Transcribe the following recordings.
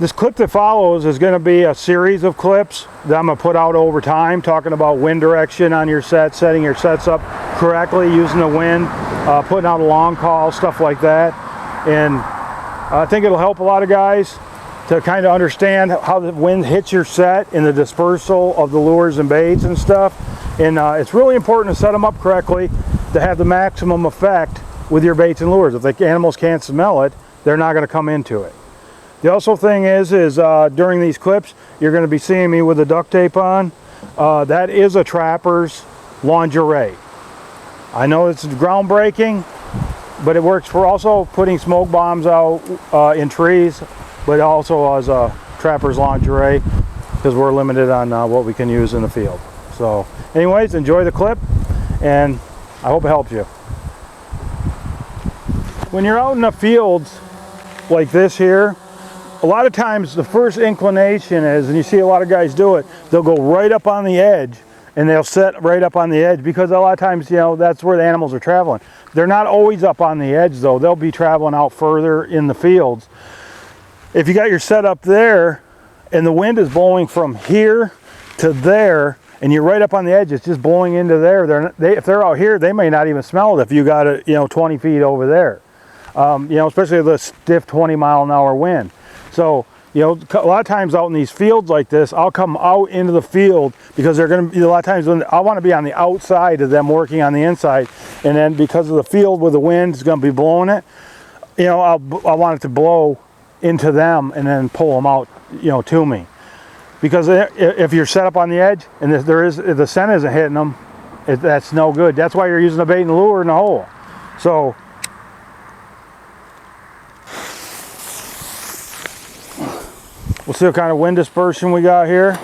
This clip that follows is going to be a series of clips that I'm going to put out over time, talking about wind direction on your set, setting your sets up correctly, using the wind, putting out a long call, stuff like that. And I think it'll help a lot of guys to kind of understand how the wind hits your set and the dispersal of the lures and baits and stuff. And it's really important to set them up correctly to have the maximum effect with your baits and lures. If the animals can't smell it, they're not going to come into it. The also thing is during these clips, you're going to be seeing me with the duct tape on. That is a trapper's lingerie. I know it's groundbreaking, but it works for also putting smoke bombs out in trees, but also as a trapper's lingerie, because we're limited on what we can use in the field. So anyways, enjoy the clip, and I hope it helps you. When you're out in the fields like this here, a lot of times the first inclination is, and you see a lot of guys do it, they'll go right up on the edge and they'll set right up on the edge, because a lot of times, you know, that's where the animals are traveling. They're not always up on the edge though. They'll be traveling out further in the fields. If you got your set up there and the wind is blowing from here to there and you're right up on the edge, it's just blowing into there. If they're out here, they may not even smell it if you got it, you know, 20 feet over there. You know, especially the stiff 20-mile-an-hour wind. So, you know, a lot of times out in these fields like this, I'll come out into the field because they're going to be, a lot of times when I want to be on the outside of them working on the inside, and then because of the field with the wind is going to be blowing it, you know, I want it to blow into them and then pull them out, you know, to me. Because if you're set up on the edge and if the scent isn't hitting them, that's no good. That's why you're using a bait and lure in the hole. So we'll see what kind of wind dispersion we got here.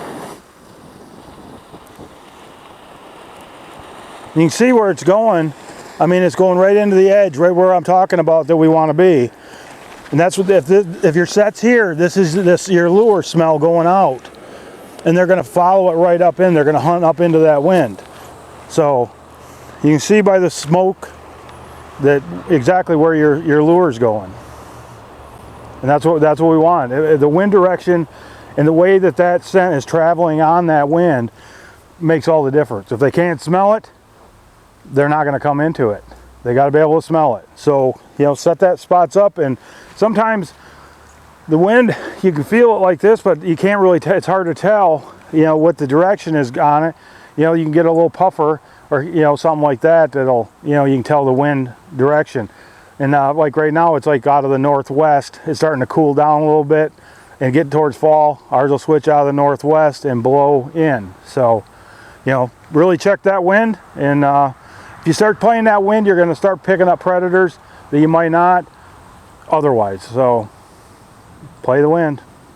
You can see where it's going. I mean, it's going right into the edge, right where I'm talking about that we want to be. And that's what, if your set's here, this is your lure smell going out. And they're going to follow it right up in. They're going to hunt up into that wind. So you can see by the smoke that exactly where your lure's going. And that's what we want. The wind direction and the way that scent is traveling on that wind makes all the difference. If they can't smell it, they're not going to come into it. They got to be able to smell it. So, you know, set that spots up, and sometimes the wind, you can feel it like this, but you can't really it's hard to tell, you know, what the direction is on it. You know, you can get a little puffer or, you know, something like that that'll, you know, you can tell the wind direction. And like right now, it's like out of the northwest. It's starting to cool down a little bit and get towards fall. Ours will switch out of the northwest and blow in. So, you know, really check that wind. And if you start playing that wind, you're going to start picking up predators that you might not otherwise. So, play the wind.